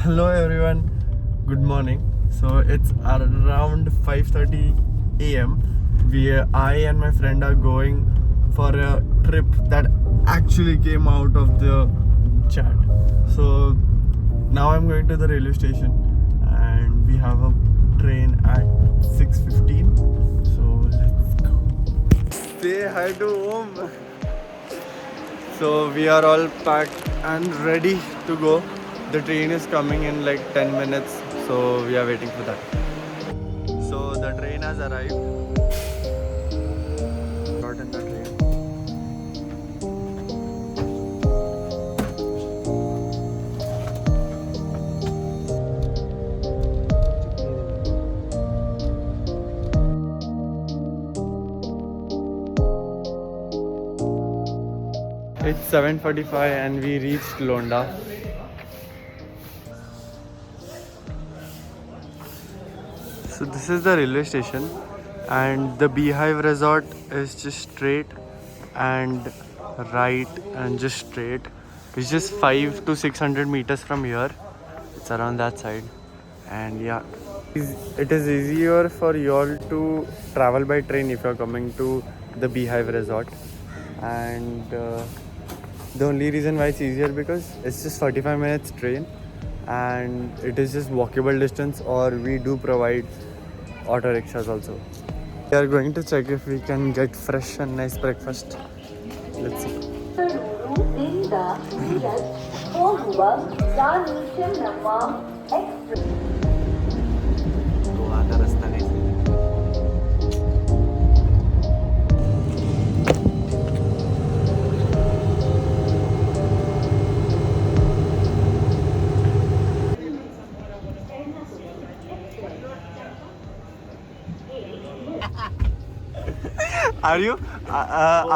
Hello everyone, good morning. So it's around 5:30 a.m. I and my friend are going for a trip that actually came out of the chat. So now I'm going to the railway station and we have a train at 6:15. So let's go. Say hi to home. So we are all packed and ready to go. The train is coming in like 10 minutes, so we are waiting for that. So the train has arrived. Got in the train. It's 7:45 and we reached Londa. So this is the railway station and the Beehive Resort is just straight and right and just straight. It's just 500 to 600 meters from here. It's around that side. And yeah, it is easier for you all to travel by train if you're coming to the Beehive Resort. And the only reason why it's easier because it's just 45 minutes train and it is just walkable distance, or we do provide auto rickshaws also. We are going to check if we can get fresh and nice breakfast. Let's see. Are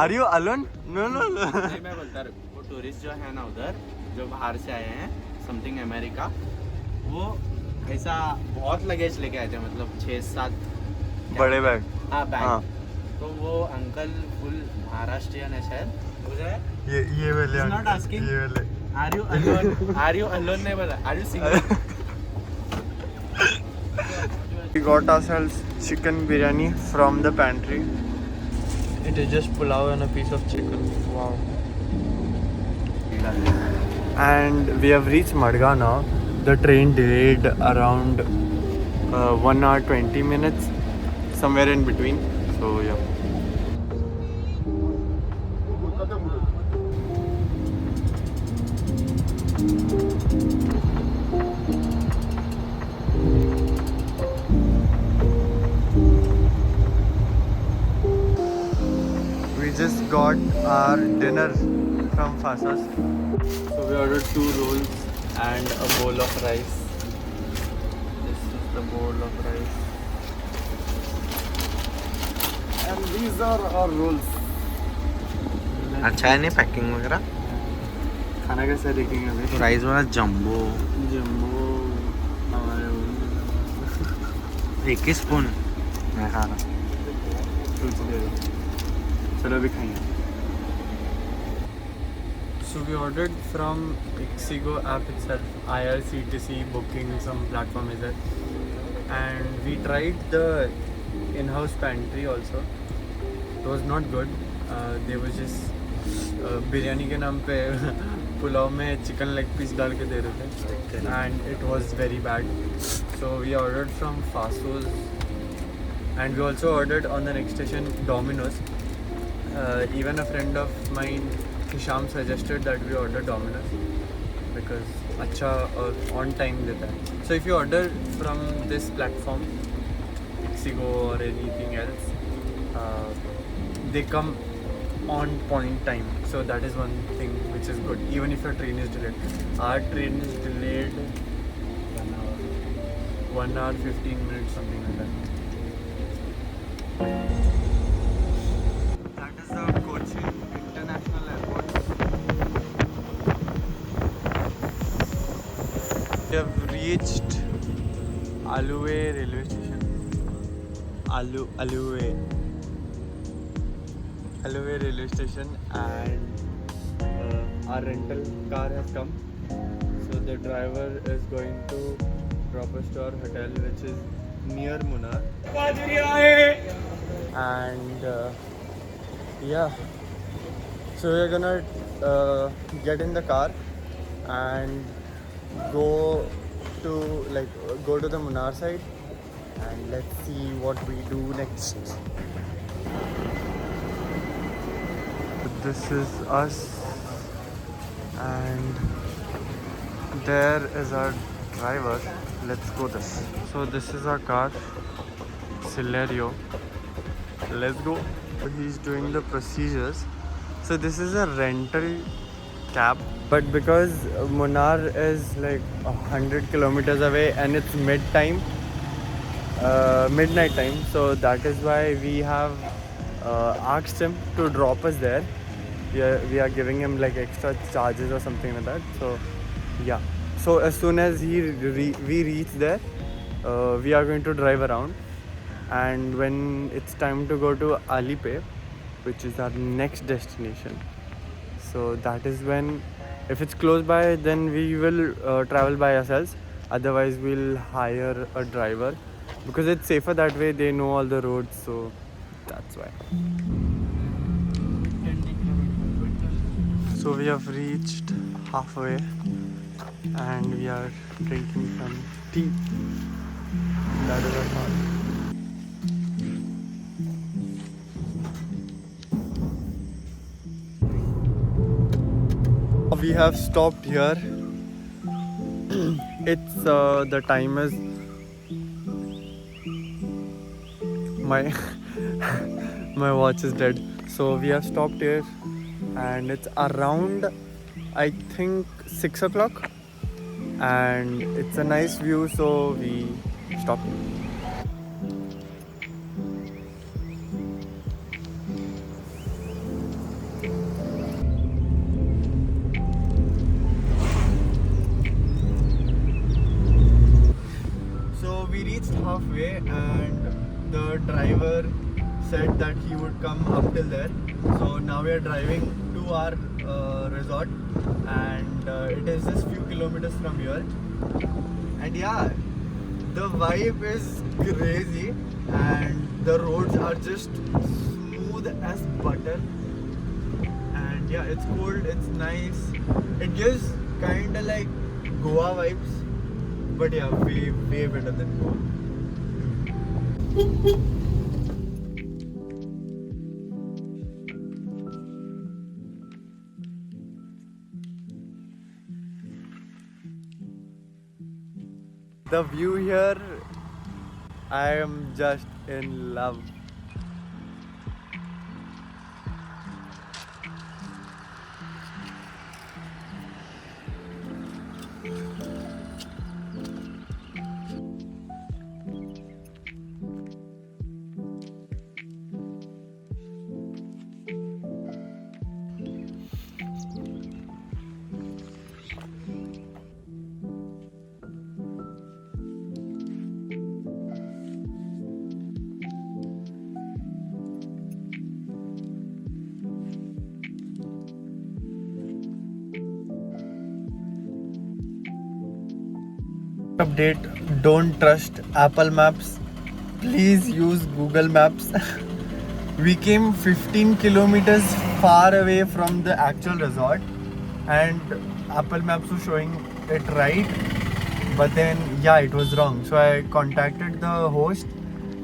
you alone? No. नहीं, मैं बोलता वो tourist जो है ना उधर जो बाहर से आए हैं समथिंग अमेरिका, वो ऐसा बहुत लगेज लेके आए थे, मतलब 6-7 बड़े बैग. हाँ बैग. हाँ. तो वो अंकल फुल महाराष्ट्रियन है शायद, मुझे ये वाले. He's not asking. ये वाले. आर यू अलोन नहीं बोला, are you single. We got ourselves chicken biryani from the pantry. It is just pulao and a piece of chicken. Wow. And we have reached Madga now. The train delayed around 1 hour 20 minutes, somewhere in between. So yeah. We just got our dinner from Fasas. So we ordered 2 rolls and a bowl of rice. This is the bowl of rice. And these are our rolls. अच्छा है नहीं packing वगैरह. खाना कैसा देखेंगे अभी? Rice वाला जम्बो जम्बो हमारे एक ही स्पून मैं खा रहा. चलो अभी खाएंगे. So we ordered from Ixigo app itself, IRCTC booking, some platform is there, and we tried the in-house pantry also. It was not good. They were just biryani के नाम पे पुलाव में chicken leg piece डाल के दे रहे थे, and it was very bad. So we ordered from Fasos, and we also ordered on the next station Domino's. Even a friend of mine, Hisham, suggested that we order Domino's because अच्छा on time देता है. So if you order from this platform, Ixigo or anything else, they come on point time. So that is one thing which is good, even if your train is delayed. Our train is delayed 1 hour 15 minutes, something like that. That is the Cochin International Airport. We have reached Aluve railway station. Aluve railway station, and our rental car has come. So the driver is going to drop us to our hotel, which is near Munnar. And yeah, so we're gonna get in the car and go to the Munnar side, and let's see what we do next. This is us, and there is our driver. Let's go this. So this is our car, Celerio. Let's go. He's doing the procedures. So this is a rental cab, but because Munnar is like 100 kilometers away and it's midnight time, so that is why we have asked him to drop us there. We are giving him like extra charges or something like that. So yeah, so as soon as we reach there, we are going to drive around, and when it's time to go to Alipay, which is our next destination, so that is when, if it's close by, then we will travel by ourselves. Otherwise we'll hire a driver because it's safer that way. They know all the roads, so that's why. So we have reached halfway and we are drinking some tea. That is our car. We have stopped here. It's the time is my watch is dead. So we have stopped here and it's around, I think, 6 o'clock, and it's a nice view, so we stopped. So we reached halfway and the driver said that he would come up till there. So now we are driving to our resort, and it is just few kilometers from here. And yeah, the vibe is crazy and the roads are just smooth as butter. And yeah, it's cold, it's nice. It gives kinda like Goa vibes, but yeah, way better than Goa. The view here, I am just in love. Update: don't trust Apple Maps. Please use Google Maps. We came 15 kilometers far away from the actual resort, and Apple Maps was showing it right, but then yeah, it was wrong. So I contacted the host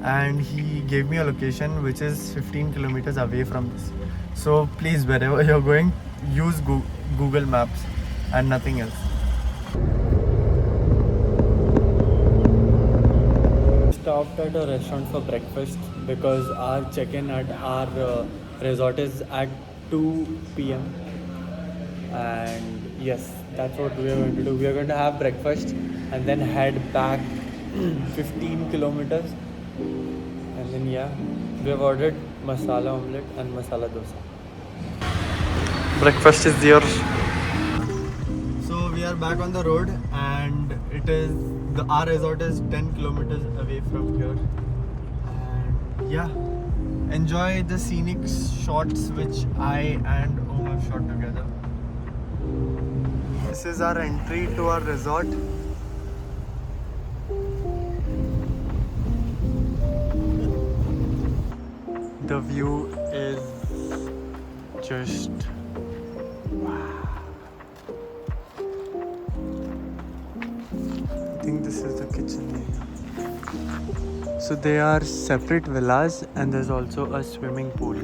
and he gave me a location which is 15 kilometers away from this. So please, wherever you're going, use Google Maps and nothing else. Stopped at a restaurant for breakfast because our check-in at our resort is at 2 p.m. and yes, that's what we are going to do. We are going to have breakfast and then head back 15 kilometers, and then yeah, we have ordered masala omelette and masala dosa. Breakfast is there. So we are back on the road, and our resort is 10 kilometers away from here. And yeah, enjoy the scenic shots which I and Om have shot together. This is our entry to our resort. The view is just wow. I think this is the kitchen area. So they are separate villas and there's also a swimming pool.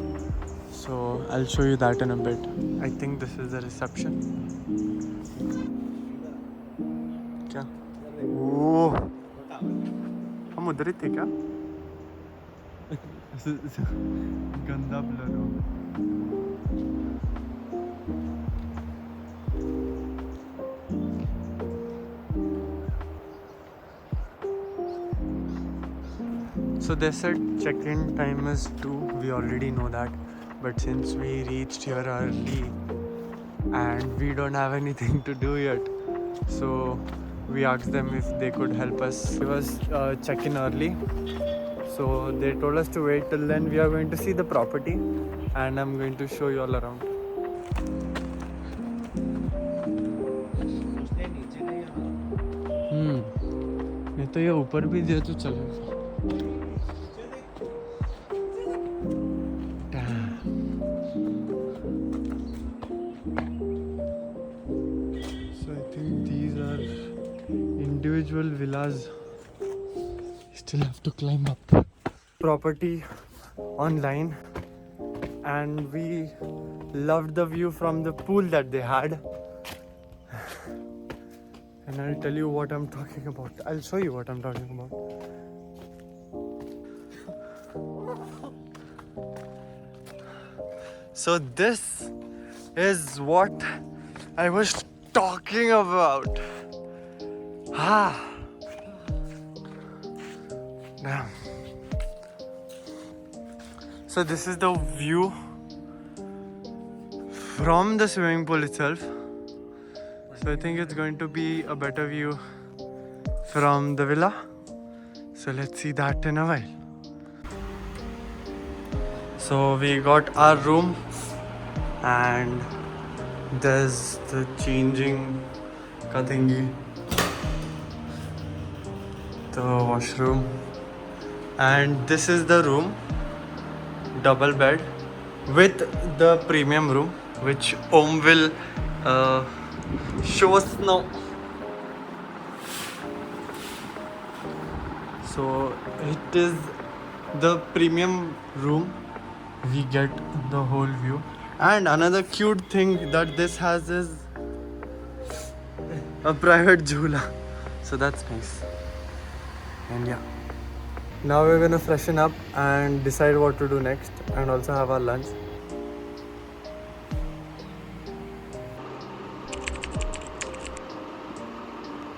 So I'll show you that in a bit. I think this is the reception. क्या? ओह, हम उधर ही थे क्या? गंदा blur हो गया. So they said check-in time is 2. We already know that, but since we reached here early and we don't have anything to do yet, so we asked them if they could help us. It was check-in early, so they told us to wait till then. We are going to see the property and I'm going to show you all around. नहीं तो ये ऊपर भी दिया तो चलेगा. So I think these are individual villas. Still have to climb up. Property online, and we loved the view from the pool that they had. And I'll tell you what I'm talking about. I'll show you what I'm talking about. So this is what I was talking about. Damn. So this is the view from the swimming pool itself. So I think it's going to be a better view from the villa. So let's see that in a while. So we got our room and there's the changing ka thingy, the washroom, and this is the room, double bed with the premium room, which Om will show us now. So it is the premium room. We get the whole view. And another cute thing that this has is a private jhula. So that's nice. And yeah. Now we're gonna freshen up and decide what to do next and also have our lunch.